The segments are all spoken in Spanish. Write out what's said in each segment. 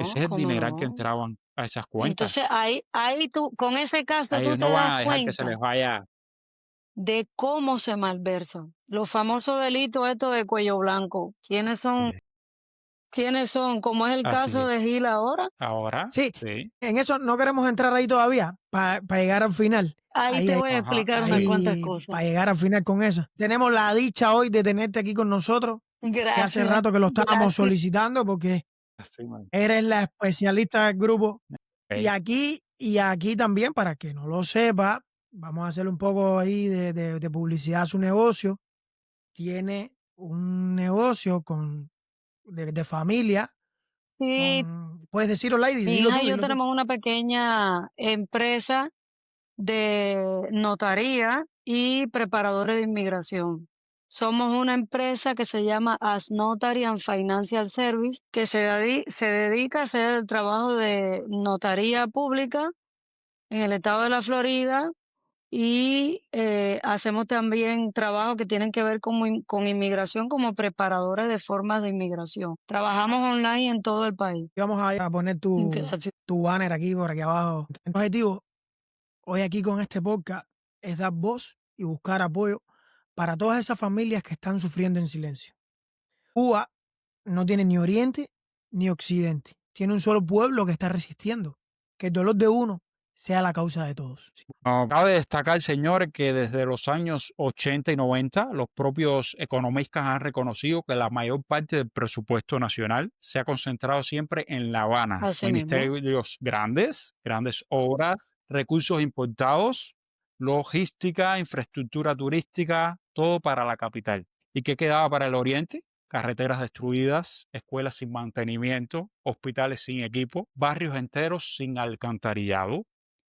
Ese es el ¿Cómo dineral que no? entraban a esas Entonces cuentas. ahí tú, con ese caso tú Ellos te no van das a dejar que se les cuenta vaya. de cómo se malversan. Los famosos delitos estos de cuello blanco. Sí, ¿Quiénes son? Como es el así caso es. de Gil ahora. Ahora, Sí, sí. en eso no queremos entrar ahí todavía para llegar al final. Ahí te voy a Ajá, explicar unas sí. cuantas Ahí, cosas. para llegar al final con eso. Tenemos la dicha hoy de tenerte aquí con nosotros, que hace Gracias, rato que lo estábamos gracias. solicitando porque Así, man. eres la especialista del grupo. Ok. Y aquí también, para que no lo sepa, vamos a hacer un poco ahí de publicidad a su negocio. Tiene un negocio de familia, Sí, puedes decirlo, Lady, mi dilo hija tú, y yo dilo tú. tenemos una pequeña empresa de notaría y preparadores de inmigración. Somos una empresa que se llama As Notary and Financial Service, que se dedica a hacer el trabajo de notaría pública en el estado de la Florida y hacemos también trabajo que tienen que ver con inmigración como preparadores de formas de inmigración. Trabajamos online en todo el país. Y vamos a poner Gracias. tu banner aquí por aquí abajo. El objetivo hoy aquí con este podcast es dar voz y buscar apoyo para todas esas familias que están sufriendo en silencio. Cuba no tiene ni oriente ni occidente. Tiene un solo pueblo que está resistiendo. Que el dolor de uno sea la causa de todos. No, cabe destacar, señores, que desde los años 80 y 90, los propios economistas han reconocido que la mayor parte del presupuesto nacional se ha concentrado siempre en La Habana. Así mismo. Ministerios grandes, grandes obras, recursos importados, logística, infraestructura turística, todo para la capital. ¿Y qué quedaba para el oriente? Carreteras destruidas, escuelas sin mantenimiento, hospitales sin equipo, barrios enteros sin alcantarillado,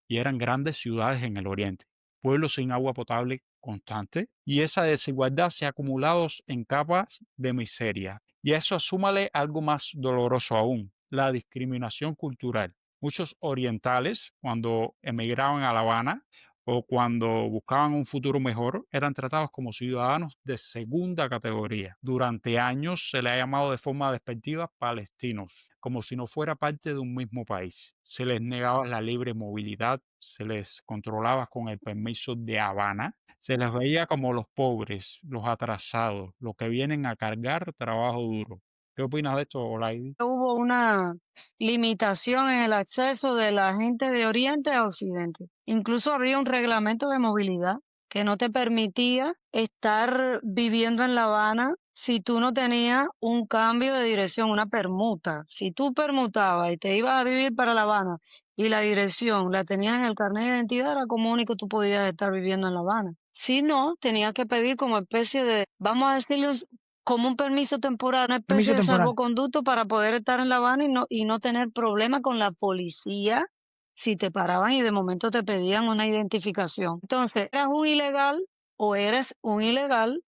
y eran grandes ciudades en el oriente, pueblos sin agua potable constante, y esa desigualdad se ha acumulado en capas de miseria. Y a eso súmale algo más doloroso aún, la discriminación cultural. Muchos orientales, cuando emigraban a La Habana o cuando buscaban un futuro mejor, eran tratados como ciudadanos de segunda categoría. Durante años se le ha llamado de forma despectiva palestinos, como si no fuera parte de un mismo país. Se les negaba la libre movilidad, se les controlaba con el permiso de Habana, se les veía como los pobres, los atrasados, los que vienen a cargar trabajo duro. ¿Qué opinas de esto, Olaidi? Hubo una limitación en el acceso de la gente de Oriente a Occidente. Incluso había un reglamento de movilidad que no te permitía estar viviendo en La Habana si tú no tenías un cambio de dirección, una permuta. Si tú permutabas y te ibas a vivir para La Habana y la dirección la tenías en el carnet de identidad, era como único tú podías estar viviendo en La Habana. Si no, tenías que pedir como especie de, vamos a decirle, como un permiso temporal, una especie Permiso de temporal. salvoconducto para poder estar en La Habana y no tener problema con la policía si te paraban y de momento te pedían una identificación. Entonces, eras un ilegal o eres un ilegal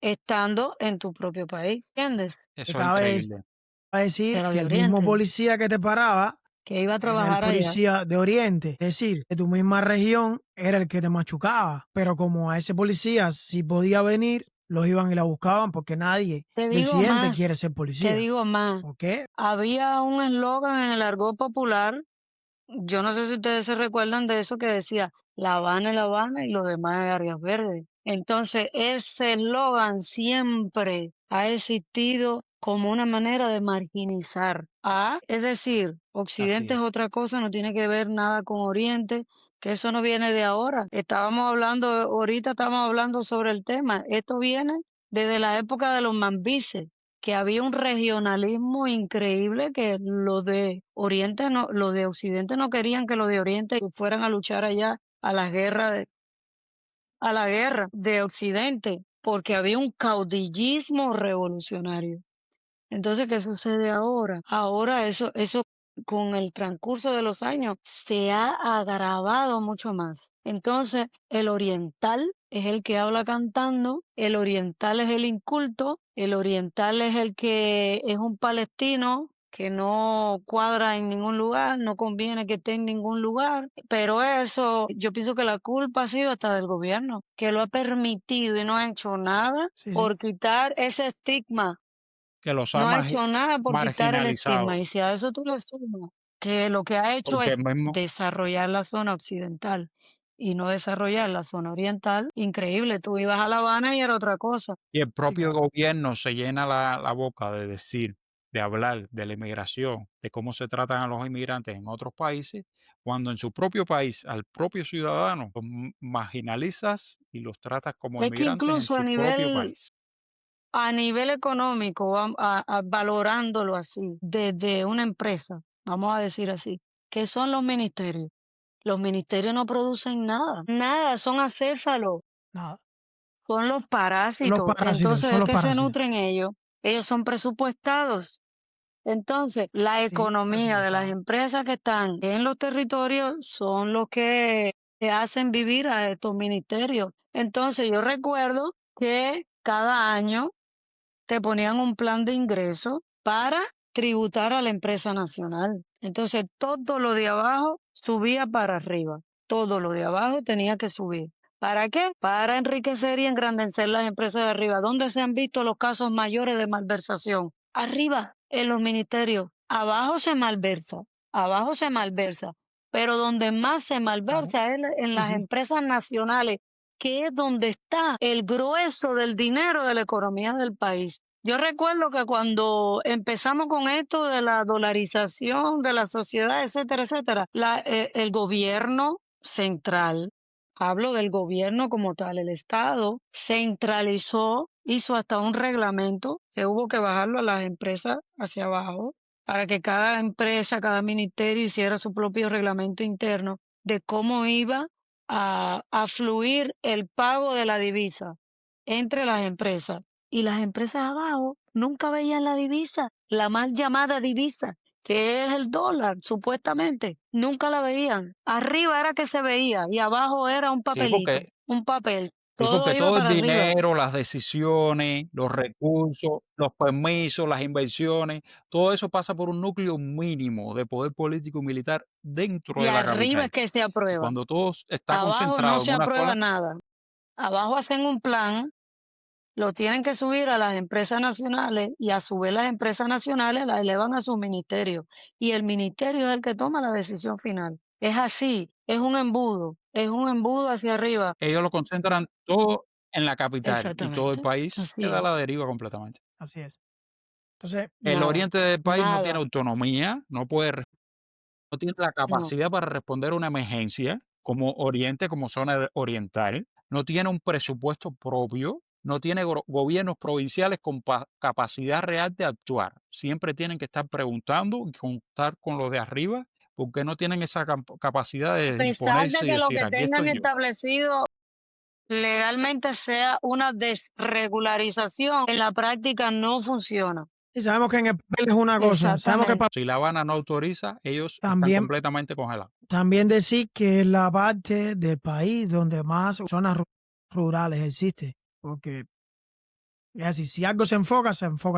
estando en tu propio país, ¿entiendes? Que Eso es cabe increíble. decir Era que de el mismo Oriente, policía que te paraba que iba a era el trabajar allá. policía de Oriente. Es decir, de tu misma región era el que te machucaba. Pero como a ese policía si podía venir, los iban y la buscaban porque nadie Te de digo Occidente más, quiere ser te policía. digo más. ¿Ok? Había un eslogan en el argot popular. Yo no sé si ustedes se recuerdan de eso que decía La Habana y lo demás es áreas verdes. Entonces, ese eslogan siempre ha existido como una manera de marginizar. Es decir, Así Occidente es es. otra cosa, no tiene que ver nada con Oriente, que eso no viene de ahora. Ahorita estábamos hablando sobre el tema. Esto viene desde la época de los mambises, que había un regionalismo increíble, que los de Occidente no querían que los de Oriente fueran a luchar allá a la guerra de Occidente, porque había un caudillismo revolucionario. Entonces, ¿qué sucede ahora? Ahora eso con el transcurso de los años se ha agravado mucho más. Entonces, el oriental es el que habla cantando, el oriental es el inculto, el oriental es el que es un palestino que no cuadra en ningún lugar, no conviene que esté en ningún lugar, pero eso, yo pienso que la culpa ha sido hasta del gobierno, que lo ha permitido y no ha hecho nada Sí, sí. por quitar ese estigma que los No ha ha hecho nada por quitar el estigma. marginalizado, Y si a eso tú le sumas que lo que ha hecho porque es el mismo desarrollar la zona occidental y no desarrollar la zona oriental, increíble. Tú ibas a La Habana y era otra cosa. y el Sí, propio claro. gobierno se llena la boca de decir, de hablar de la inmigración, de cómo se tratan a los inmigrantes en otros países, cuando en su propio país, al propio ciudadano, los marginalizas y los tratas como Es que inmigrantes en incluso su propio país. a nivel económico, valorándolo así, desde una empresa, vamos a decir así, ¿qué son los ministerios? Los ministerios no producen nada, nada, son acéfalos, Nada. son los Los parásitos. parásitos, Entonces, son ¿de los qué se parásitos. nutren ellos? Ellos son presupuestados. Entonces, la Sí, economía de las presupuestado. empresas que están en los territorios son los que hacen vivir a estos ministerios. Entonces, yo recuerdo que cada año te ponían un plan de ingresos para tributar a la empresa nacional. Entonces, todo lo de abajo subía para arriba. Todo lo de abajo tenía que subir. ¿Para qué? Para enriquecer y engrandecer las empresas de arriba. ¿Dónde se han visto los casos mayores de malversación? Arriba, en los ministerios. Abajo se malversa. Abajo se malversa. Pero donde más se Claro. malversa es en Sí, las sí. empresas nacionales, que es donde está el grueso del dinero de la economía del país. Yo recuerdo que cuando empezamos con esto de la dolarización de la sociedad, etcétera, etcétera, el gobierno central, hablo del gobierno como tal, el Estado, centralizó, hizo hasta un reglamento, que hubo que bajarlo a las empresas hacia abajo, para que cada empresa, cada ministerio hiciera su propio reglamento interno de cómo iba a fluir el pago de la divisa entre las empresas. Y las empresas abajo nunca veían la divisa, la mal llamada divisa, que es el dólar, supuestamente. Nunca la veían. Arriba era que se veía y abajo era un Sí, papelito, un papel. sí, Todo porque iba todo el para arriba. dinero, las decisiones, los recursos, los permisos, las inversiones, todo eso pasa por un núcleo mínimo de poder político y militar dentro Y de la arriba es capital. que se Y aprueba. cuando todo está Abajo no concentrado en se una aprueba sola, nada. Abajo hacen un plan, lo tienen que subir a las empresas nacionales y a su vez las empresas nacionales la elevan a sus ministerios. Y el ministerio es el que toma la decisión final. Es así, es un embudo hacia arriba. ellos lo concentran todo en la capital y todo el Exactamente, país así queda a es. la deriva completamente. Así es. Entonces, El Nada, oriente del país no tiene nada, autonomía, no tiene la no. capacidad para responder a una emergencia como Oriente, como zona oriental, no tiene un presupuesto propio, no tiene gobiernos provinciales con capacidad real de actuar. Siempre tienen que estar preguntando y contar con los de arriba porque no tienen esa capacidad A de pesar de imponerse y que lo decir, que aquí tengan estoy yo. establecido legalmente sea una desregularización, en la práctica no funciona. y sabemos que en el papel es una cosa. Sabemos que Exactamente. Si La Habana no autoriza, ellos están también, completamente congelados. también decir que es la parte del país donde más zonas rurales existe. Porque es así, si algo se enfoca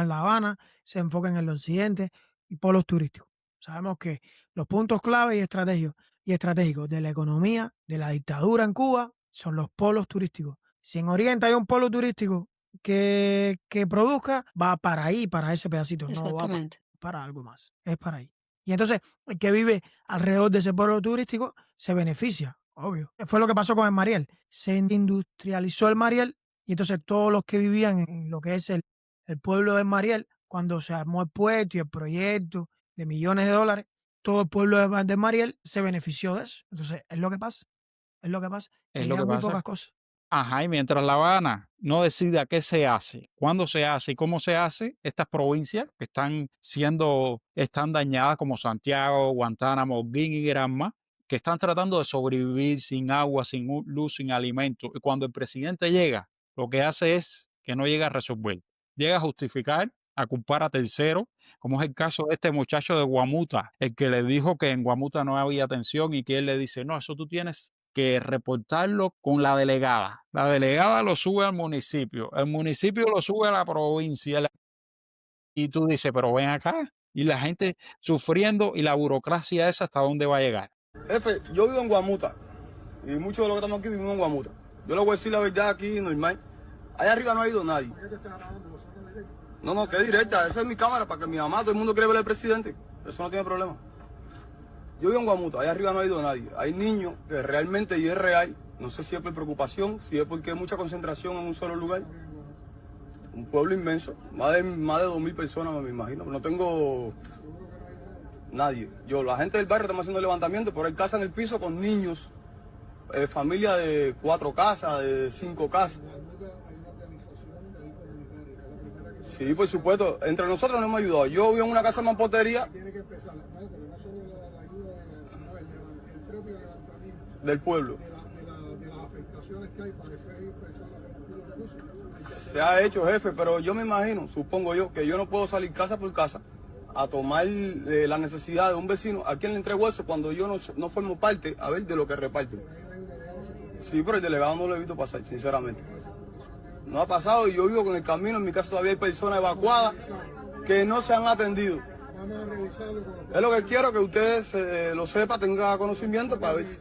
en La Habana, se enfoca en el occidente y polos turísticos. Sabemos que los puntos clave y estratégicos de la economía, de la dictadura en Cuba, son los polos turísticos. Si en Oriente hay un polo turístico que produzca, va para ahí, para ese pedacito, no va Exactamente. para algo más, es para ahí. Y entonces el que vive alrededor de ese polo turístico se beneficia, obvio. Fue lo que pasó con el Mariel. Se industrializó el Mariel y entonces todos los que vivían en lo que es el pueblo de Mariel, cuando se armó el puerto y el proyecto de millones de dólares, todo el pueblo de Mariel se benefició de eso. Entonces, es lo que pasa, es lo que pasa, Es que lo que llegan muy pasa. pocas cosas. Ajá, y mientras La Habana no decida qué se hace, cuándo se hace y cómo se hace, estas provincias que están dañadas como Santiago, Guantánamo, Holguín y Granma, que están tratando de sobrevivir sin agua, sin luz, sin alimento. Y cuando el presidente llega, lo que hace es que no llega a resolver, llega a justificar, a culpar a terceros, como es el caso de este muchacho de Guamuta, el que le dijo que en Guamuta no había atención y que él le dice, no, eso tú tienes que reportarlo con la delegada. La delegada lo sube al municipio, el municipio lo sube a la provincia y tú dices, pero ven acá, y la gente sufriendo y la burocracia esa hasta dónde va a llegar. Jefe, yo vivo en Guamuta y muchos de los que estamos aquí vivimos en Guamuta. Yo le voy a decir la verdad aquí, normal. Allá arriba no ha ido nadie. No, no, qué directa. Esa es mi cámara para que mi mamá, todo el mundo quiere ver al presidente. Eso no tiene problema. Yo vivo en Guamuta, allá arriba no ha ido nadie. Hay niños que realmente, y es real, no sé si es por preocupación, si es porque hay mucha concentración en un solo lugar. Un pueblo inmenso, más de 2.000 personas me imagino. No tengo nadie. La gente del barrio estamos haciendo levantamiento, pero hay casas en el piso con niños, familia de 4 casas, de 5 casas. Sí, por supuesto. Entre nosotros nos hemos ayudado. Yo vivo en una casa de mampostería. Tiene que empezar, no, pero no solo la ayuda del propio levantamiento del pueblo. De las afectaciones que hay para después empezar a recuperar los recursos. Se ha hecho, jefe, pero yo me imagino, supongo yo, que yo no puedo salir casa por casa a tomar la necesidad de un vecino. ¿A quién le entrego eso cuando yo no formo parte, a ver, de lo que reparten? Sí, pero el delegado no lo he visto pasar, sinceramente. No ha pasado y yo vivo con el camino, en mi casa todavía hay personas evacuadas que no se han atendido. Es lo que quiero que ustedes lo sepa, tenga conocimiento para ver si...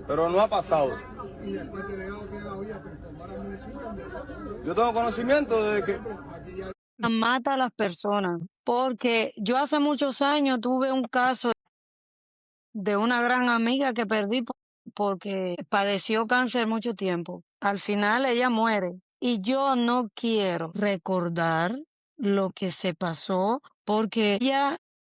Pero no ha pasado. Yo tengo conocimiento de que... Mata a las personas, porque yo hace muchos años tuve un caso de una gran amiga que perdí porque padeció cáncer mucho tiempo. Al final ella muere y yo no quiero recordar lo que se pasó porque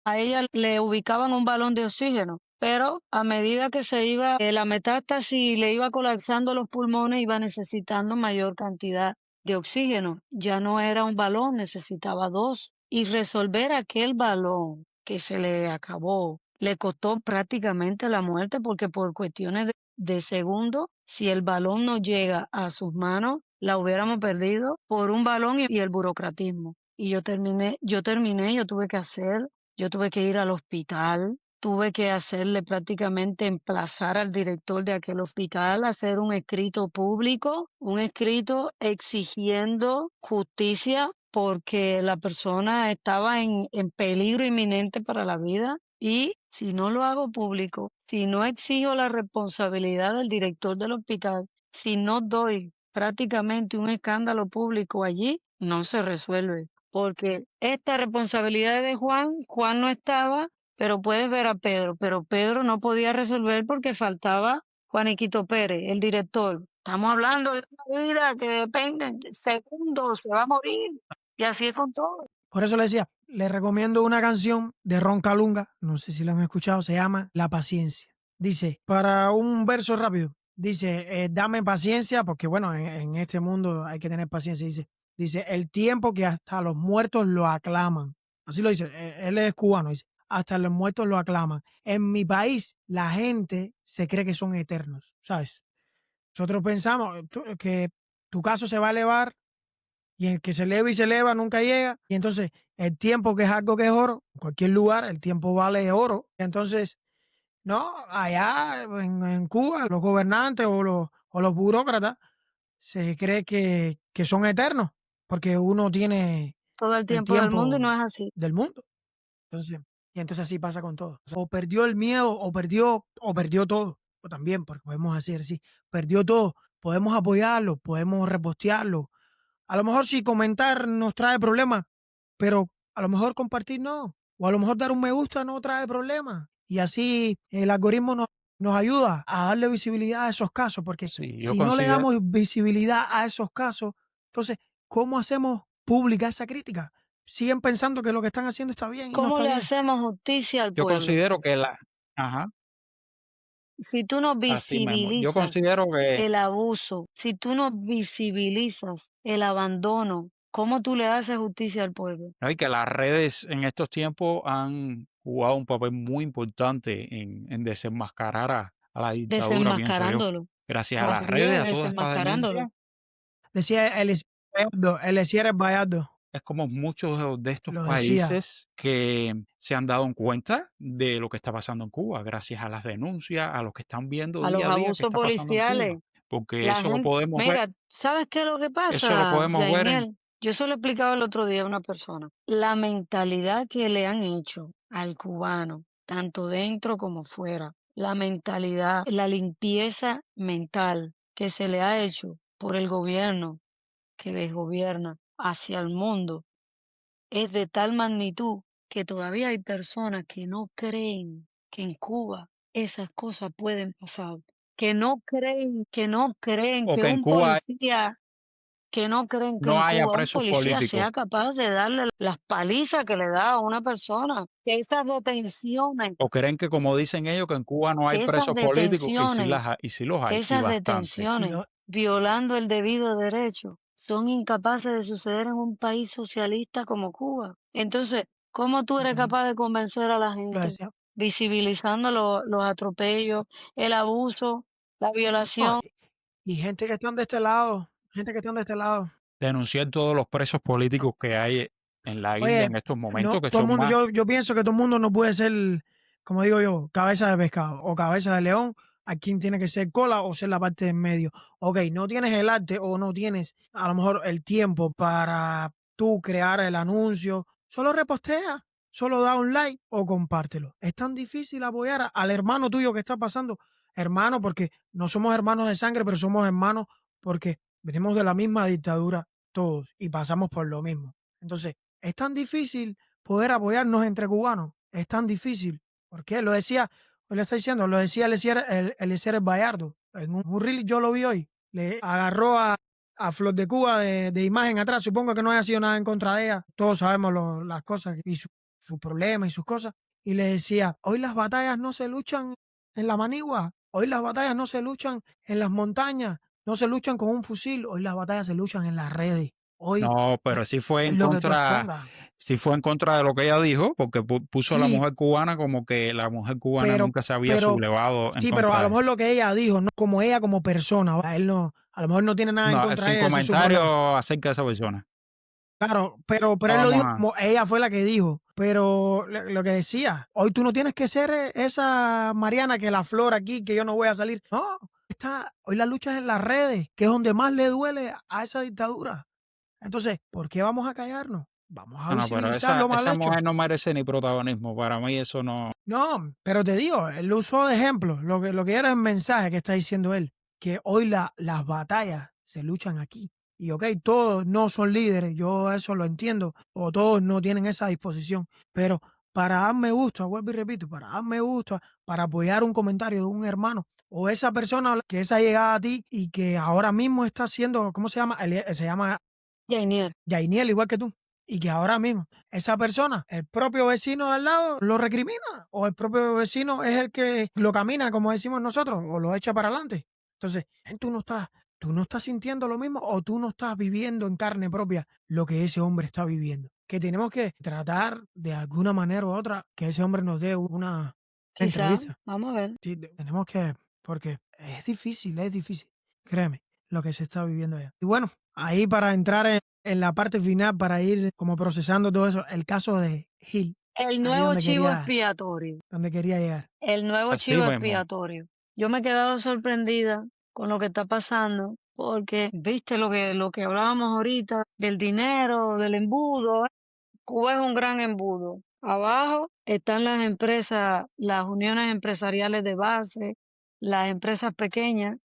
a ella le ubicaban un balón de oxígeno, pero a medida que se iba la metástasis le iba colapsando los pulmones, iba necesitando mayor cantidad de oxígeno. Ya no era un balón, necesitaba 2. Y resolver aquel balón que se le acabó le costó prácticamente la muerte porque por cuestiones de segundos, si el balón no llega a sus manos, la hubiéramos perdido por un balón y el burocratismo. Y yo tuve que ir al hospital, tuve que hacerle prácticamente emplazar al director de aquel hospital, hacer un escrito público, un escrito exigiendo justicia porque la persona estaba en peligro inminente para la vida. Y si no lo hago público, si no exijo la responsabilidad del director del hospital, si no doy prácticamente un escándalo público allí, no se resuelve. Porque esta responsabilidad es de Juan, Juan no estaba, pero puedes ver a Pedro, pero Pedro no podía resolver porque faltaba Juaniquito Pérez, el director. Estamos hablando de una vida que depende de segundos, se va a morir. Y así es con todo. Por eso le decía, le recomiendo una canción de Ron Calunga, no sé si la han escuchado, se llama La Paciencia. Dice, para un verso rápido, dice, dame paciencia, porque bueno, en este mundo hay que tener paciencia. Dice, el tiempo que hasta los muertos lo aclaman. Así lo dice, él es cubano, dice, hasta los muertos lo aclaman. En mi país, la gente se cree que son eternos, ¿sabes? Nosotros pensamos que tu caso se va a elevar y el que se eleva y se eleva nunca llega. Y entonces el tiempo, que es algo que es oro, en cualquier lugar el tiempo vale oro. Entonces, no, allá en Cuba los gobernantes o los burócratas se cree que son eternos porque uno tiene Todo el el tiempo del mundo y no tiempo es así. del mundo. Entonces así pasa con todo. O perdió el miedo o perdió todo. O también, porque podemos hacer así, perdió todo. Podemos apoyarlo, podemos repostearlo. A lo mejor si comentar nos trae problemas, pero a lo mejor compartir no. O a lo mejor dar un me gusta no trae problemas. Y así el algoritmo nos ayuda a darle visibilidad a esos casos, porque Sí, yo si no le considero, damos visibilidad a esos casos, entonces, ¿cómo hacemos pública esa crítica? Siguen pensando que lo que están haciendo está bien y no ¿Cómo está le bien. hacemos justicia al yo pueblo? considero que ajá, Si tú no así mismo. Yo visibilizas considero que, el abuso, si tú no visibilizas el abandono, ¿cómo tú le haces justicia al pueblo? ¿no? Y que las redes en estos tiempos han jugado un papel muy importante en desenmascarar a la dictadura, pienso yo. Desenmascarándolo. Gracias a las Así es, redes, a toda esta desenmascarándolo. demencia, Decía Eliezer Bayardo, es como muchos de estos lo decía. países que se han dado en cuenta de lo que está pasando en Cuba, gracias a las denuncias, a lo que están viendo A los día a día que abusos está pasando en Cuba. policiales. Porque La eso lo gente, podemos ver, mira, ¿sabes qué es lo que eso lo pasa, podemos ver en, Yainiel? Yo se lo explicaba el otro día a una persona. La mentalidad que le han hecho al cubano, tanto dentro como fuera, la mentalidad, la limpieza mental que se le ha hecho por el gobierno que desgobierna hacia el mundo es de tal magnitud que todavía hay personas que no creen que en Cuba esas cosas pueden pasar, que no creen O que que en un Cuba policía, que no creen que no en haya Cuba un presos policía políticos. sea capaz de darle las palizas que le da a una persona, que esas detenciones, O creen que, como dicen ellos, que en Cuba no hay que esas presos políticos, detenciones, y sí los hay, y esas bastante. Y detenciones, no, violando el debido derecho, son incapaces de suceder en un país socialista como Cuba. Entonces, ¿cómo tú eres así mismo, capaz de convencer a la lo gente? decía. Visibilizando los atropellos, el abuso, la No, violación. y gente que están de este lado, gente que están de este lado. Denunciar todos los presos políticos que hay en la isla Oye, en estos no, momentos, que todo el son mundo, más. yo pienso que todo el mundo no puede ser, como digo yo, cabeza de pescado o cabeza de león. A quien tiene que ser cola o ser la parte en medio. Ok, no tienes el arte o no tienes a lo mejor el tiempo para tú crear el anuncio. Solo repostea, solo da un like o compártelo. Es tan difícil apoyar al hermano tuyo que está pasando. Hermano, porque no somos hermanos de sangre, pero somos hermanos porque venimos de la misma dictadura todos y pasamos por lo mismo. Entonces, es tan difícil poder apoyarnos entre cubanos. Es tan difícil. ¿Por qué? Lo decía, hoy le está diciendo, lo decía Eliezer Bayardo. En un reel yo lo vi hoy. Le agarró a Flor de Cuba de imagen atrás. Supongo que no haya sido nada en contra de ella. Todos sabemos las cosas y sus problemas y sus cosas. Y le decía, hoy las batallas no se luchan en la manigua. Hoy las batallas no se luchan en las montañas. No se luchan con un fusil. Hoy las batallas se luchan en las redes. Hoy No, es pero es lo que tú expongas. sí fue en contra de lo que ella dijo, porque puso a la Sí, mujer cubana como que la mujer cubana pero, nunca se había pero, sublevado en sí, pero a contra lo de él. mejor lo que ella dijo, no como ella como persona, a él no, a lo mejor no tiene nada en No, contra sin de ella, ese es su problema. comentarios acerca de esa persona. Claro, pero No él lo vamos dijo a. como ella fue la que dijo. Pero lo que decía, hoy tú no tienes que ser esa Mariana que la flor aquí, que yo no voy a salir. No, hoy la lucha es en las redes, que es donde más le duele a esa dictadura. Entonces, ¿por qué vamos a callarnos? Vamos a No, no, pero visibilizar lo mal esa hecho. mujer no merece ni protagonismo. Para mí eso no. No, pero te digo, él usó de ejemplo, lo que era el mensaje que está diciendo él, que hoy las batallas se luchan aquí. Y ok, todos no son líderes, yo eso lo entiendo, o todos no tienen esa disposición, pero para dar me gusta, vuelvo y repito, para dar me gusta, para apoyar un comentario de un hermano, o esa persona que es allegada a ti y que ahora mismo está haciendo, ¿cómo se llama? Se llama Jainier, Yainiel, igual que tú, y que ahora mismo esa persona, el propio vecino de al lado, lo recrimina, o el propio vecino es el que lo camina, como decimos nosotros, o lo echa para adelante. Entonces, tú no estás sintiendo lo mismo, o tú no estás viviendo en carne propia lo que ese hombre está viviendo. Que tenemos que tratar de alguna manera u otra que ese hombre nos dé una quizá, entrevista. vamos a ver. Sí, tenemos que, porque es difícil, créeme, lo que se está viviendo allá. Y bueno, ahí para entrar en la parte final, para ir como procesando todo eso, el caso de Gil, El ahí nuevo chivo expiatorio, donde quería llegar. el nuevo Así chivo mismo. expiatorio. Yo me he quedado sorprendida con lo que está pasando, porque viste lo que hablábamos ahorita del dinero, del embudo. Cuba es un gran embudo. Abajo están las empresas, las uniones empresariales de base, las empresas pequeñas,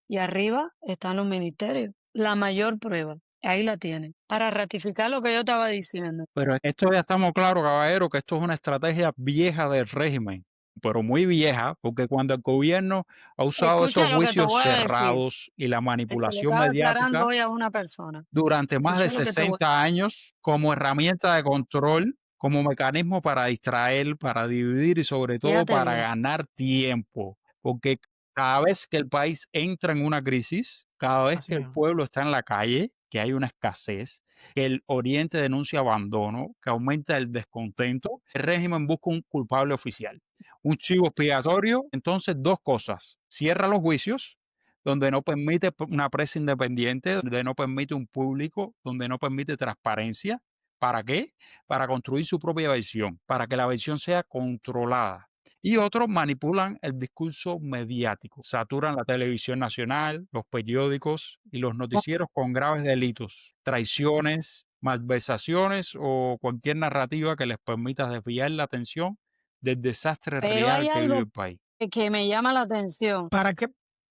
y arriba están los ministerios. La mayor prueba, ahí la tienen, para ratificar lo que yo estaba diciendo. Pero esto ya estamos claros, caballero, que esto es una estrategia vieja del régimen, pero muy vieja, porque cuando el gobierno ha usado estos Escucha lo que te juicios voy a decir, cerrados y la que se lo manipulación estaba declarando mediática hoy a una persona. durante más de Escucha lo que te voy 60 años como herramienta de control, como mecanismo para distraer, para dividir y sobre todo fíjate para bien, ganar tiempo, porque cada vez que el país entra en una crisis, cada vez Así que el mismo. pueblo está en la calle, que hay una escasez, que el Oriente denuncia abandono, que aumenta el descontento, el régimen busca un culpable oficial, un chivo expiatorio. Entonces, dos cosas: cierra los juicios, donde no permite una prensa independiente, donde no permite un público, donde no permite transparencia. ¿Para qué? Para construir su propia versión, para que la versión sea controlada. Y otros manipulan el discurso mediático, saturan la televisión nacional, los periódicos y los noticieros con graves delitos, traiciones, malversaciones o cualquier narrativa que les permita desviar la atención del desastre pero hay real que vive algo, el país. que me llama la atención. ¿Para qué?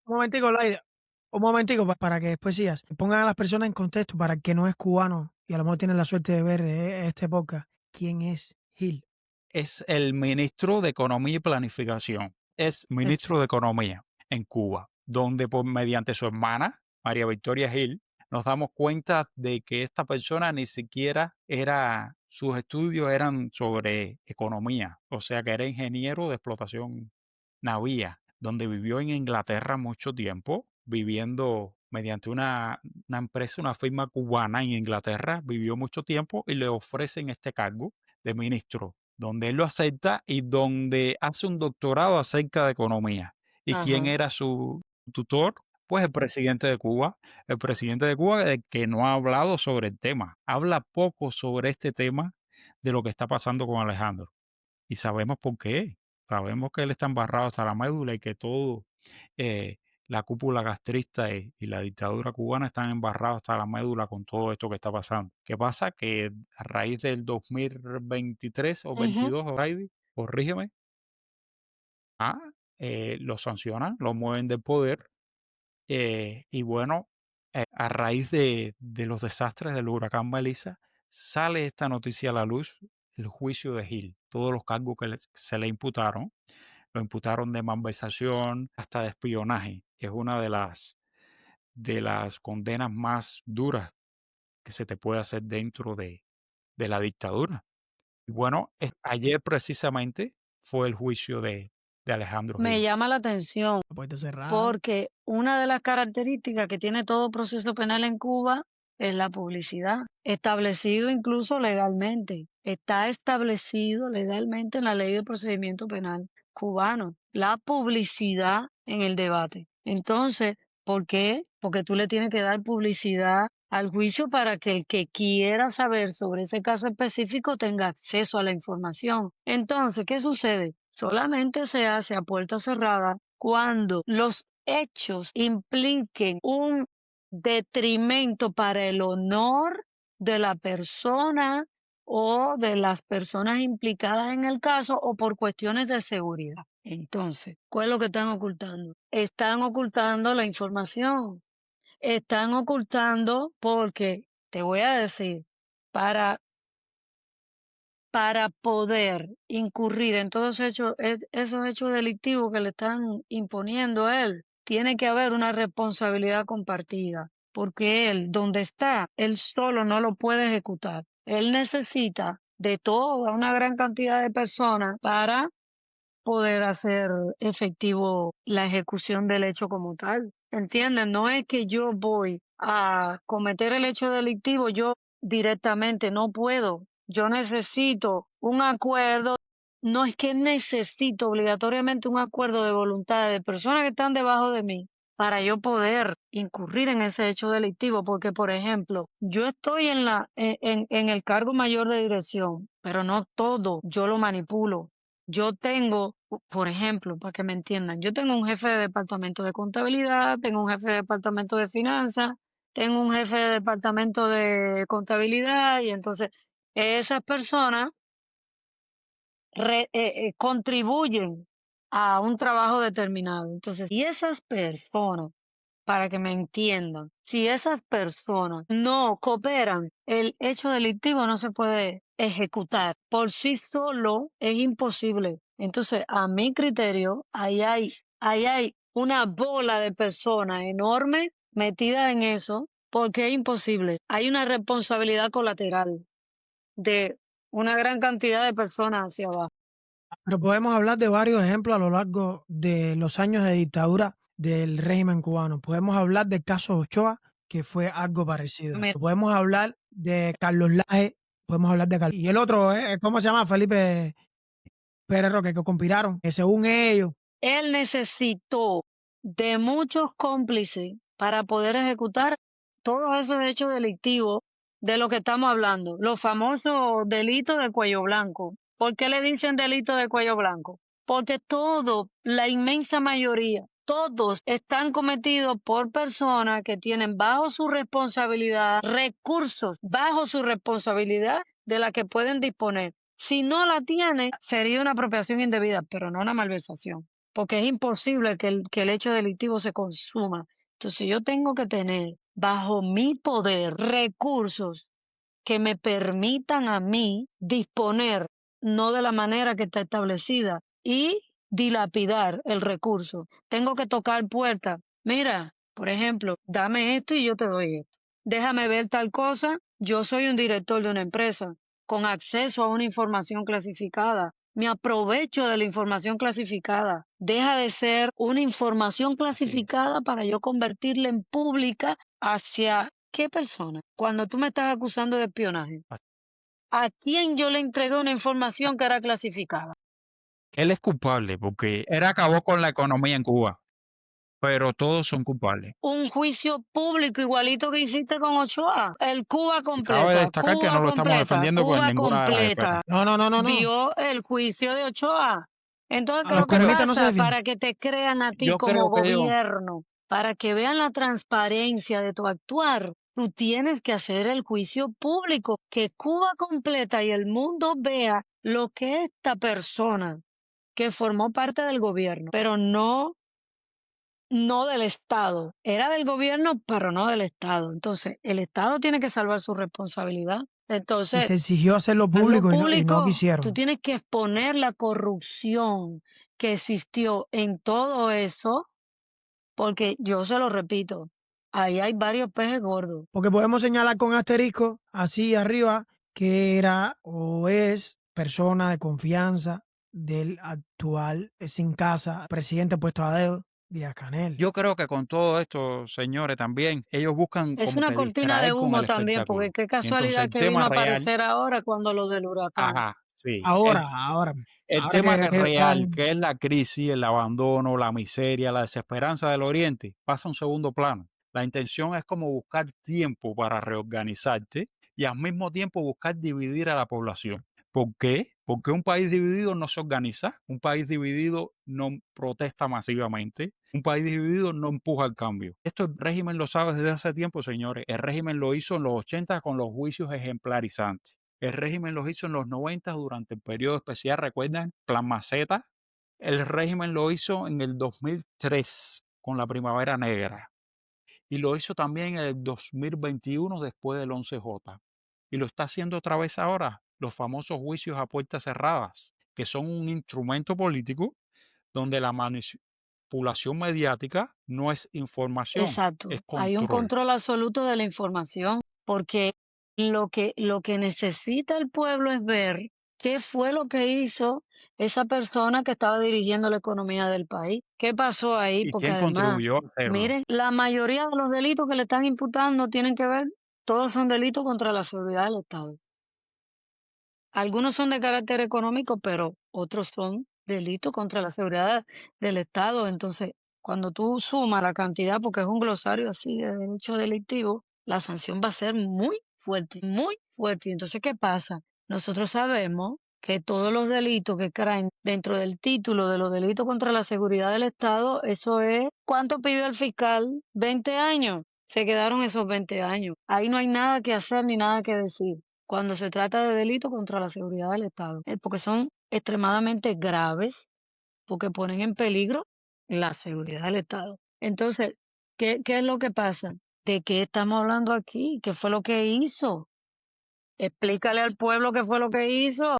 Un momentico, Laida. Un momentico para que después sigas. Pongan a las personas en contexto para el que no es cubano y a lo mejor tienen la suerte de ver este podcast. ¿Quién es Gil? Es el ministro de Economía y Planificación. Es ministro de Economía en Cuba, donde mediante su hermana, María Victoria Gil, nos damos cuenta de que esta persona ni siquiera sus estudios eran sobre economía, o sea que era ingeniero de explotación naviera, donde vivió en Inglaterra mucho tiempo, viviendo mediante una empresa, una firma cubana en Inglaterra, vivió mucho tiempo y le ofrecen este cargo de ministro, donde él lo acepta y donde hace un doctorado acerca de economía. ¿Y quién Ajá. era su tutor? Pues el presidente de Cuba. El presidente de Cuba, que no ha hablado sobre el tema. Habla poco sobre este tema de lo que está pasando con Alejandro. Y sabemos por qué. Sabemos que él está embarrado hasta la médula y que todo, la cúpula castrista y la dictadura cubana están embarrados hasta la médula con todo esto que está pasando. ¿Qué pasa? Que a raíz del 2023 o 22, Heidi, corrígeme, lo sancionan, lo mueven del poder. Y bueno, a raíz de los desastres del huracán Melissa, sale esta noticia a la luz, el juicio de Gil, todos los cargos que se le imputaron. Lo imputaron de malversación hasta de espionaje, que es una de las condenas más duras que se te puede hacer dentro de la dictadura. Y bueno, ayer precisamente fue el juicio de Alejandro Me Gil. llama la atención Puerta cerrada. porque una de las características que tiene todo proceso penal en Cuba es la publicidad, establecido incluso legalmente. Está establecido legalmente en la ley de procedimiento penal cubano, la publicidad en el debate. Entonces, ¿por qué? Porque tú le tienes que dar publicidad al juicio para que el que quiera saber sobre ese caso específico tenga acceso a la información. Entonces, ¿qué sucede? Solamente se hace a puerta cerrada cuando los hechos impliquen un detrimento para el honor de la persona o de las personas implicadas en el caso o por cuestiones de seguridad. Entonces, ¿cuál es lo que están ocultando? Están ocultando la información. Están ocultando porque, te voy a decir, para poder incurrir en todos esos hechos delictivos que le están imponiendo a él, tiene que haber una responsabilidad compartida, porque él, donde está, él solo no lo puede ejecutar. Él necesita de toda una gran cantidad de personas para poder hacer efectivo la ejecución del hecho como tal. ¿Entienden? No es que yo voy a cometer el hecho delictivo, yo directamente no puedo. Yo necesito un acuerdo. No es que necesito obligatoriamente un acuerdo de voluntad de personas que están debajo de mí para yo poder incurrir en ese hecho delictivo, porque por ejemplo, yo estoy en el cargo mayor de dirección, pero no todo yo lo manipulo. Yo tengo, por ejemplo, para que me entiendan, yo tengo un jefe de departamento de contabilidad, tengo un jefe de departamento de finanzas, tengo un jefe de departamento de contabilidad y entonces esas personas contribuyen a un trabajo determinado. Entonces, si esas personas, para que me entiendan, si esas personas no cooperan, el hecho delictivo no se puede ejecutar. Por sí solo es imposible. Entonces, a mi criterio, ahí hay una bola de personas enorme metida en eso, porque es imposible. Hay una responsabilidad colateral de una gran cantidad de personas hacia abajo. Pero podemos hablar de varios ejemplos a lo largo de los años de dictadura del régimen cubano. Podemos hablar del caso Ochoa, que fue algo parecido. Mira, Podemos hablar de Carlos Laje, podemos hablar de Carlos. Y el otro, ¿cómo se llama? Felipe Pérez Roque, que conspiraron, que según ellos. él necesitó de muchos cómplices para poder ejecutar todos esos hechos delictivos de lo que estamos hablando, los famosos delitos de cuello blanco. ¿Por qué le dicen delito de cuello blanco? Porque la inmensa mayoría, todos están cometidos por personas que tienen bajo su responsabilidad recursos, bajo su responsabilidad de la que pueden disponer. Si no la tiene, sería una apropiación indebida, pero no una malversación. porque es imposible que el hecho delictivo se consuma. Entonces yo tengo que tener bajo mi poder recursos que me permitan a mí disponer no de la manera que está establecida y dilapidar el recurso. Tengo que tocar puertas. Mira, por ejemplo, dame esto y yo te doy esto. Déjame ver tal cosa. Yo soy un director de una empresa con acceso a una información clasificada. Me aprovecho de la información clasificada. Deja de ser una información Sí. clasificada para yo convertirla en pública hacia ¿qué persona? Cuando tú me estás acusando de espionaje, ¿a quién yo le entregué una información que era clasificada? Él es culpable porque él acabó con la economía en Cuba, pero todos son culpables. Un juicio público igualito que hiciste con Ochoa. El Cuba Y cabe completa, destacar que no Cuba lo estamos completa, defendiendo con Cuba ninguna de las esferas. completa. No. Vio el juicio de Ochoa. Entonces, A ¿qué es los lo que comunistas no se pasa? defiende. Para que te crean a ti Yo como creo que ellos, gobierno, para que vean la transparencia de tu actuar, tú tienes que hacer el juicio público, que Cuba completa y el mundo vea lo que esta persona que formó parte del gobierno, pero no del Estado. Era del gobierno, pero no del Estado. Entonces, el Estado tiene que salvar su responsabilidad. Y Entonces, se exigió hacerlo hazlo público y no público. Tú quisieron. tienes que exponer la corrupción que existió en todo eso, porque yo se lo repito, ahí hay varios peces gordos. Porque podemos señalar con asterisco, así arriba, que era o es persona de confianza del actual sin casa presidente puesto a dedo, Díaz-Canel. yo creo que con todo esto, señores, también ellos buscan Es como una que cortina de distraer con humo el también, porque espectáculo. qué Y entonces casualidad el que vino tema a real, aparecer ahora cuando lo del huracán. ajá, sí, Ahora el tema que real, que es la crisis, el abandono, la miseria, la desesperanza del Oriente, pasa a un segundo plano. La intención es como buscar tiempo para reorganizarte y al mismo tiempo buscar dividir a la población. ¿Por qué? Porque un país dividido no se organiza, un país dividido no protesta masivamente, un país dividido no empuja el cambio. Esto el régimen lo sabe desde hace tiempo, señores. El régimen lo hizo en los 80 con los juicios ejemplarizantes. El régimen los hizo en los 90 durante el periodo especial, ¿recuerdan? Plan Maceta. El régimen lo hizo en el 2003 con la Primavera Negra y lo hizo también en el 2021 después del 11J. Y lo está haciendo otra vez ahora, los famosos juicios a puertas cerradas, que son un instrumento político donde la manipulación mediática no es información, Exacto. es Hay un control. control absoluto de la información, porque lo que necesita el pueblo es ver qué fue lo que hizo esa persona que estaba dirigiendo la economía del país. ¿Qué pasó ahí? ¿Y Porque quién además, contribuyó a hacerlo? miren, la mayoría de los delitos que le están imputando tienen que ver, todos son delitos contra la seguridad del Estado. Algunos son de carácter económico, pero otros son delitos contra la seguridad del Estado. Entonces, cuando tú sumas la cantidad, porque es un glosario así de derecho delictivo, la sanción va a ser muy fuerte, muy fuerte. Y entonces, ¿qué pasa? Nosotros sabemos que todos los delitos que caen dentro del título de los delitos contra la seguridad del Estado, eso es, ¿cuánto pidió el fiscal? 20 años. Se quedaron esos 20 años. Ahí no hay nada que hacer ni nada que decir cuando se trata de delitos contra la seguridad del Estado, porque son extremadamente graves, porque ponen en peligro la seguridad del Estado. Entonces, ¿qué es lo que pasa? ¿De qué estamos hablando aquí? ¿Qué fue lo que hizo? Explícale al pueblo qué fue lo que hizo.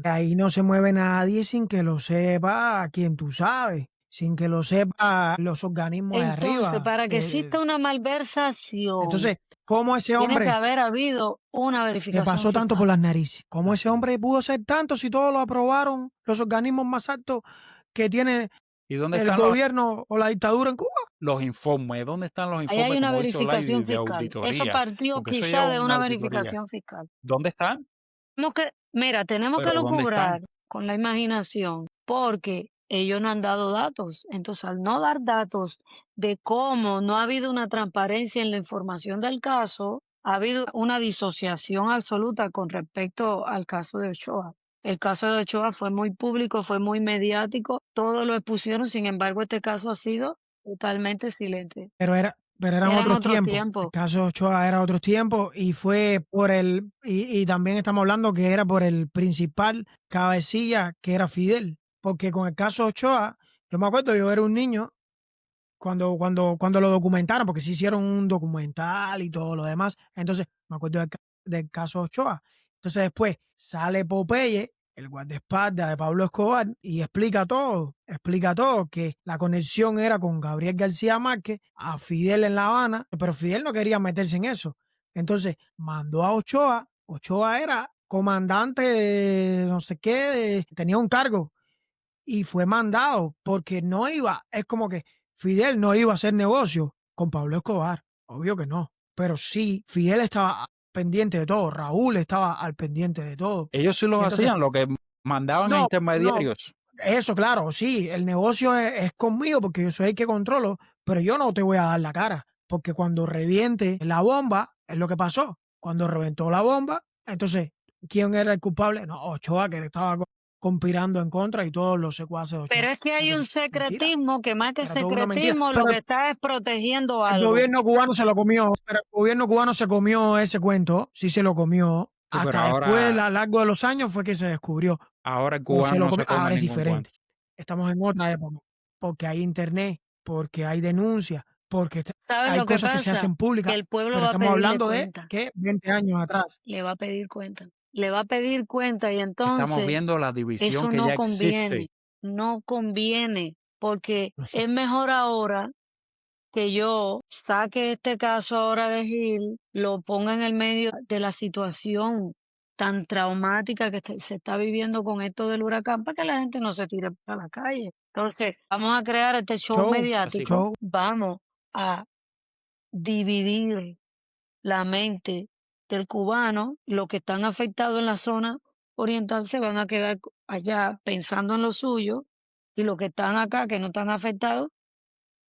Ahí no se mueve nadie sin que lo sepa quien tú sabes, sin que lo sepa los organismos de Entonces, arriba. para que exista una malversación, Entonces, ¿cómo ese tiene que hombre haber habido una que verificación pasó tanto fiscal. por las narices? ¿Cómo ese Así es. hombre pudo ser tanto si todo lo aprobaron los organismos más altos que tiene ¿Y dónde el están los, gobierno o la dictadura en Cuba? los informes? ¿Dónde están los Ahí hay informes, una como dice Olaidi, verificación de fiscal. Eso auditoría? partió Porque eso quizá lleva de una una auditoría. verificación fiscal. ¿Dónde están? Tenemos que Pero ¿dónde lucubrar están? con la imaginación, porque ellos no han dado datos. Entonces, al no dar datos de cómo no ha habido una transparencia en la información del caso, ha habido una disociación absoluta con respecto al caso de Ochoa. El caso de Ochoa fue muy público, fue muy mediático, todos lo expusieron, sin embargo, este caso ha sido totalmente silente. Pero eran Eran otros otros tiempos. El tiempos. caso de Ochoa era otros tiempos y fue por y también estamos hablando que era por el principal cabecilla que era Fidel. porque con el caso Ochoa, yo me acuerdo, yo era un niño cuando lo documentaron, porque sí hicieron un documental y todo lo demás. Entonces, me acuerdo del caso Ochoa. Entonces, después sale Popeye, el guardaespaldas de Pablo Escobar, y explica todo, que la conexión era con Gabriel García Márquez, a Fidel en La Habana, pero Fidel no quería meterse en eso. Entonces, mandó a Ochoa. Ochoa era comandante de no sé qué, tenía un cargo y fue mandado porque no iba, es como que Fidel no iba a hacer negocio con Pablo Escobar, obvio que no, pero sí, Fidel estaba pendiente de todo, Raúl estaba al pendiente de todo. Ellos sí Y los entonces, hacían, lo que mandaban a no, intermediarios. eso claro, sí, el negocio es conmigo porque yo soy el que controlo, pero yo no te voy a dar la cara, porque cuando reviente la bomba, es lo que pasó, cuando reventó la bomba, entonces, ¿quién era el culpable? No, Ochoa, que estaba conspirando en contra y todos los secuaces de Pero Ochoa. es que hay un Entonces, mentira, secretismo que más que era toda una mentira. secretismo lo Pero que está es protegiendo el algo. gobierno cubano se lo comió, pero el gobierno cubano se comió ese cuento, sí se lo comió. Sí, pero Hasta después, a lo largo de los años, fue que se descubrió. ahora el O se cubano lo no se comió. come Ahora es ningún diferente. cuento. Estamos en otra época, porque hay internet, porque hay denuncias, porque ¿Sabes hay lo que cosas que se pasa? hacen públicas, Que el pueblo pero va a estamos pedirle hablando de, cuenta. ¿qué? 20 años atrás. Le va a pedir cuenta. Le va a pedir cuenta y Estamos entonces viendo la división eso que no ya existe. conviene, porque es mejor ahora que yo saque este caso ahora de Gil, lo ponga en el medio de la situación tan traumática que se está viviendo con esto del huracán para que la gente no se tire para la calle. Entonces, vamos a crear este show Show, mediático, show. vamos a dividir la mente del cubano, los que están afectados en la zona oriental se van a quedar allá pensando en lo suyo y los que están acá, que no están afectados,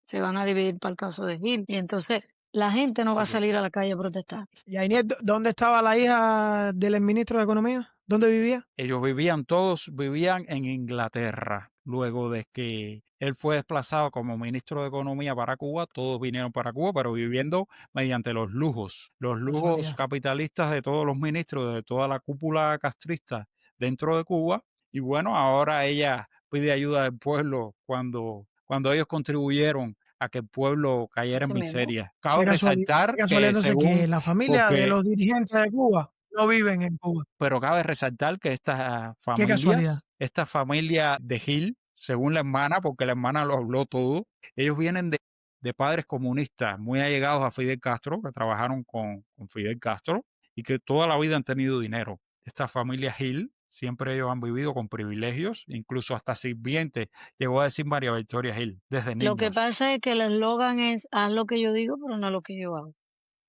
se van a dividir para el caso de Gil. Y entonces la gente no va a Sí, pero salir a la calle a protestar. Y Inés, ¿dónde estaba la hija del ministro de Economía? ¿Dónde vivía? ellos todos vivían en Inglaterra. Luego de que él fue desplazado como ministro de Economía para Cuba, todos vinieron para Cuba, pero viviendo mediante los lujos Casualidad. capitalistas de todos los ministros, de toda la cúpula castrista dentro de Cuba. Y bueno, ahora ella pide ayuda del pueblo cuando ellos contribuyeron a que el pueblo cayera en Así mismo. miseria. Qué Cabe casualidad, resaltar entonces, que la familia de porque los dirigentes de Cuba no viven en Cuba. pero cabe resaltar que Qué casualidad. esta familia de Gil, según la hermana, porque la hermana lo habló todo, ellos vienen de padres comunistas muy allegados a Fidel Castro, que trabajaron con Fidel Castro y que toda la vida han tenido dinero. Esta familia Gil, siempre ellos han vivido con privilegios, incluso hasta sirviente, llegó a decir María Victoria Gil, desde Lo que niños. pasa es que el eslogan es haz lo que yo digo, pero no lo que yo hago.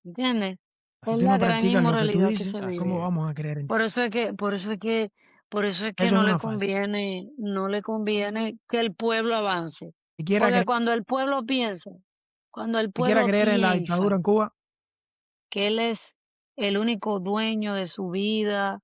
¿Entiendes? Si Es tú la no gran practicas lo que tú inmoralidad que dices, se Así ¿cómo vive. es. vamos a creer en ti? Por eso es que Eso es no le una farsa. conviene que el pueblo avance. Siquiera, Porque cuando el pueblo siquiera creer en la dictadura piensa en Cuba, que él es el único dueño de su vida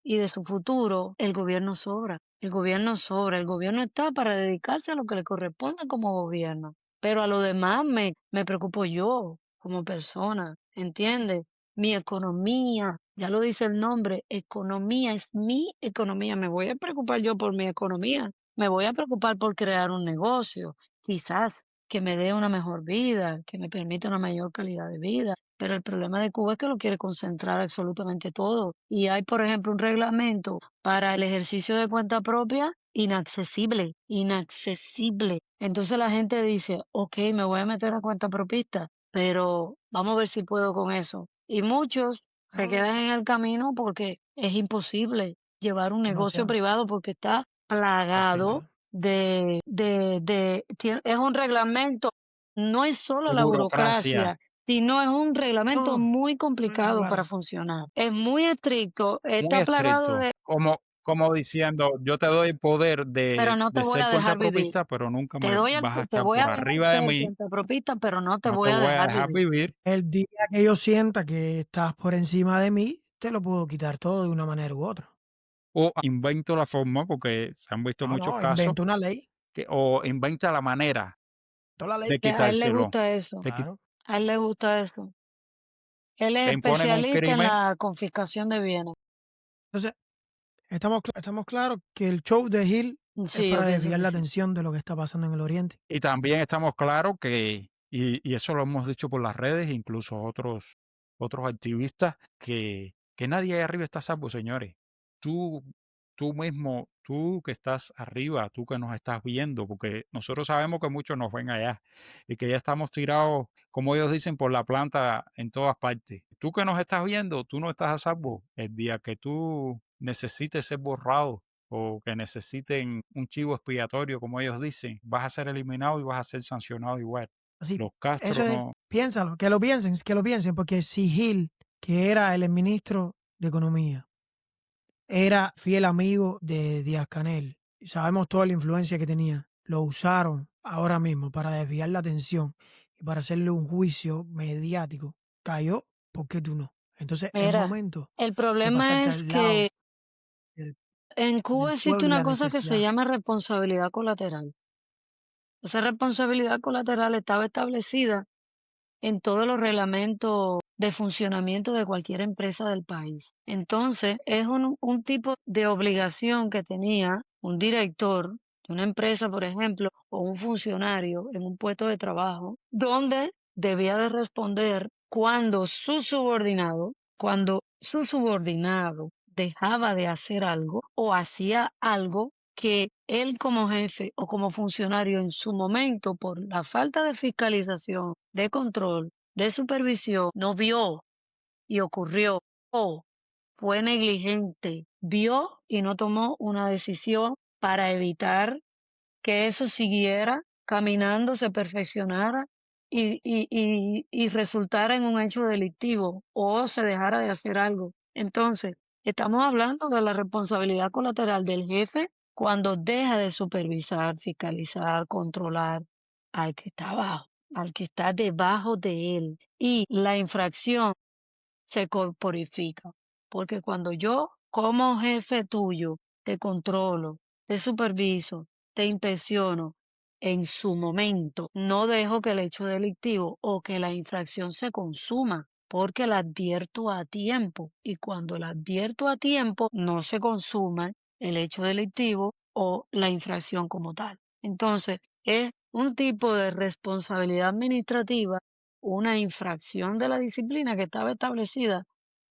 y de su futuro, el gobierno sobra. El gobierno sobra. El gobierno está para dedicarse a lo que le corresponde como gobierno. Pero a lo demás me preocupo yo como persona, ¿entiendes? Mi economía, ya lo dice el nombre, economía es mi economía. Me voy a preocupar yo por mi economía. Me voy a preocupar por crear un negocio, quizás que me dé una mejor vida, que me permita una mayor calidad de vida. Pero el problema de Cuba es que lo quiere concentrar absolutamente todo. Y hay, por ejemplo, un reglamento para el ejercicio de cuenta propia inaccesible. Entonces la gente dice, ok, me voy a meter a cuenta propista, pero vamos a ver si puedo con eso. Y muchos se quedan en el camino porque es imposible llevar un negocio demasiado. privado porque está plagado es un reglamento, no es solo De la burocracia. burocracia, sino es un reglamento No, muy complicado para claro. funcionar. Es muy estricto, Muy está plagado estricto, de, como diciendo, yo te doy el poder pero no te de voy ser a dejar vivir. cuentapropista, pero nunca Te me doy vas a te estar voy a por dejar arriba de ser mí, cuentapropista, pero no te no te voy a voy a dejar dejar vivir. vivir. El día que yo sienta que estás por encima de mí, te lo puedo quitar todo de una manera u otra. O invento la forma, porque se han visto muchos No, casos, invento una ley. o inventa la manera Toda la de ley. A él le quitárselo. gusta eso, Claro. a él le gusta eso. Él Te es imponen un especialista en crimen, la confiscación de bienes. Entonces, estamos claros que el show de Gil es Sí, yo para pienso desviar que la sí. atención de lo que está pasando en el Oriente. Y también estamos claros que, y eso lo hemos dicho por las redes, incluso otros activistas, que nadie ahí arriba está a salvo, señores. Tú, tú mismo, tú que estás arriba, tú que nos estás viendo, porque nosotros sabemos que muchos nos ven allá y que ya estamos tirados, como ellos dicen, por la planta en todas partes. Tú que nos estás viendo, tú no estás a salvo. El día que tú necesites ser borrado o que necesiten un chivo expiatorio, como ellos dicen, vas a ser eliminado y vas a ser sancionado igual. Así, Los eso Castro es, no. piénsalo, que lo piensen, porque si Gil, que era el ministro de Economía, era fiel amigo de Díaz-Canel, y sabemos toda la influencia que tenía, lo usaron ahora mismo para desviar la atención y para hacerle un juicio mediático, cayó, ¿por qué tú no? Entonces es Mira, momento el de problema pasarte es al lado que del, en del Cuba existe pueblo y una la cosa que se necesidad. llama responsabilidad colateral. Esa responsabilidad colateral estaba establecida en todos los reglamentos de funcionamiento de cualquier empresa del país. Entonces, es un tipo de obligación que tenía un director de una empresa, por ejemplo, o un funcionario en un puesto de trabajo, donde debía de responder cuando su subordinado dejaba de hacer algo o hacía algo que él como jefe o como funcionario en su momento, por la falta de fiscalización, de control, de supervisión, no vio y ocurrió o fue negligente, vio y no tomó una decisión para evitar que eso siguiera caminando, se perfeccionara y resultara en un hecho delictivo o se dejara de hacer algo. Entonces, estamos hablando de la responsabilidad colateral del jefe cuando deja de supervisar, fiscalizar, controlar al que está abajo, al que está debajo de él. Y la infracción se corporifica. Porque cuando yo, como jefe tuyo, te controlo, te superviso, te inspecciono, en su momento no dejo que el hecho delictivo o que la infracción se consuma, porque la advierto a tiempo. Y cuando la advierto a tiempo, no se consuma el hecho delictivo o la infracción como tal. Entonces, es un tipo de responsabilidad administrativa, una infracción de la disciplina que estaba establecida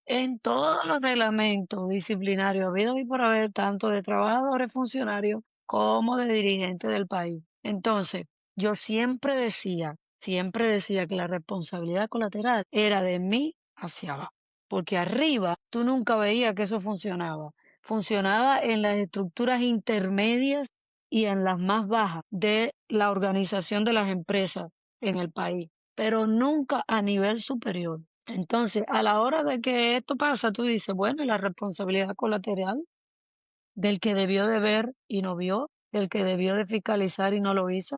en todos los reglamentos disciplinarios habidos y por haber, tanto de trabajadores, funcionarios, como de dirigentes del país. Entonces, yo siempre decía que la responsabilidad colateral era de mí hacia abajo, porque arriba tú nunca veías que eso funcionaba. Funcionaba en las estructuras intermedias y en las más bajas de la organización de las empresas en el país, pero nunca a nivel superior. Entonces, a la hora de que esto pasa, tú dices, bueno, ¿y la responsabilidad colateral del que debió de ver y no vio, del que debió de fiscalizar y no lo hizo?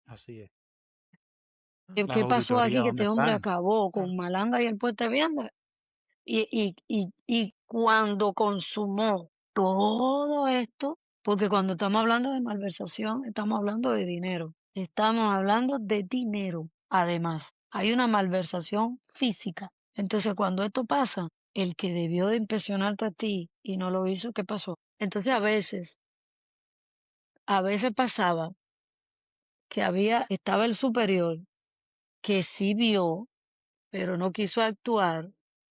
Así es. Ah, Las ¿Qué pasó aquí auditorías, que ¿dónde este hombre están? acabó claro. con Malanga y el Puente Vienda? Y cuando consumó todo esto, porque cuando estamos hablando de malversación, estamos hablando de dinero, estamos hablando de dinero. Además, hay una malversación física. Entonces, cuando esto pasa, el que debió de impresionarte a ti y no lo hizo, ¿qué pasó? Entonces, a veces pasaba que estaba el superior que sí vio pero no quiso actuar,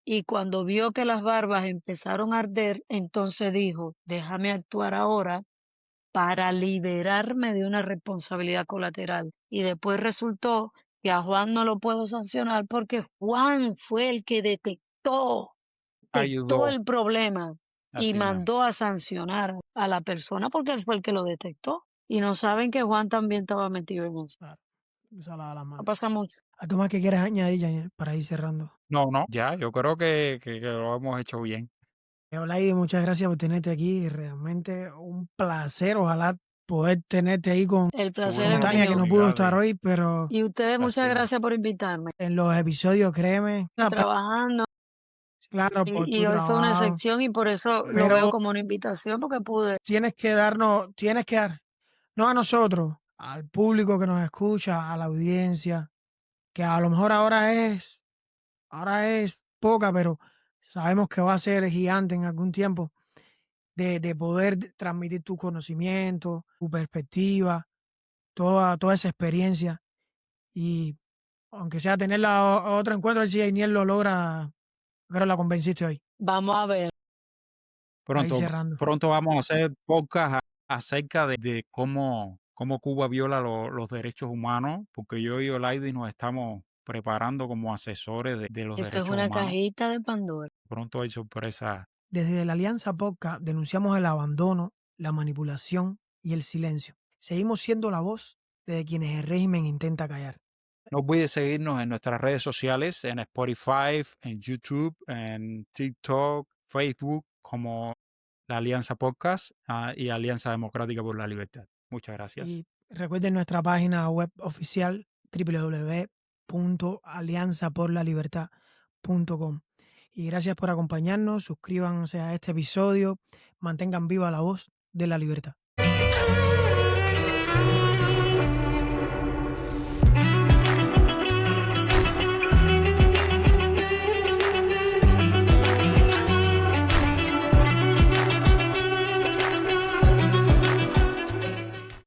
y cuando vio que las barbas empezaron a arder, entonces dijo, déjame actuar ahora para liberarme de una responsabilidad colateral. Y después resultó que a Juan no lo puedo sancionar porque Juan fue el que detectó Ayudó, el problema y así mismo. mandó a sancionar a la persona porque él fue el que lo detectó. Y no saben que Juan también estaba metido en eso. Claro, esa la No mano. pasa mucho. ¿Algo más que quieras añadir, Janiel, para ir cerrando? No, no, ya, yo creo que lo hemos hecho bien. Olaide, muchas gracias por tenerte aquí. Realmente un placer. Ojalá poder tenerte ahí El placer con es Tuvimos la Tania, que mío. no pudo oportunidad estar de hoy, pero Y ustedes, muchas hacerlo. gracias por invitarme. en los episodios, créeme, Trabajando claro, por y tu hoy fue una trabajo, excepción y por eso lo veo pero como una invitación porque pude. tienes que dar, no a nosotros, al público que nos escucha, a la audiencia, que a lo mejor ahora es poca, pero sabemos que va a ser gigante en algún tiempo. de poder transmitir tu conocimiento, tu perspectiva, toda esa experiencia. Y aunque sea tenerla a otro encuentro, a ver si Ainiel lo logra. Creo la convenciste hoy. Vamos a ver. Ahí Pronto, cerrando. pronto vamos a hacer podcast acerca de cómo Cuba viola los derechos humanos, porque yo y Olaidi nos estamos preparando como asesores de los Eso es derechos una humanos. cajita de Pandora. Pronto hay sorpresa. Desde la Alianza Podcast denunciamos el abandono, la manipulación y el silencio. Seguimos siendo la voz de quienes el régimen intenta callar. No olvides seguirnos en nuestras redes sociales, en Spotify, en YouTube, en TikTok, Facebook, como la Alianza Podcast y Alianza Democrática por la Libertad. Muchas gracias. Y recuerden nuestra página web oficial www.alianzaporlalibertad.com. Y gracias por acompañarnos, suscríbanse a este episodio, mantengan viva la voz de la libertad.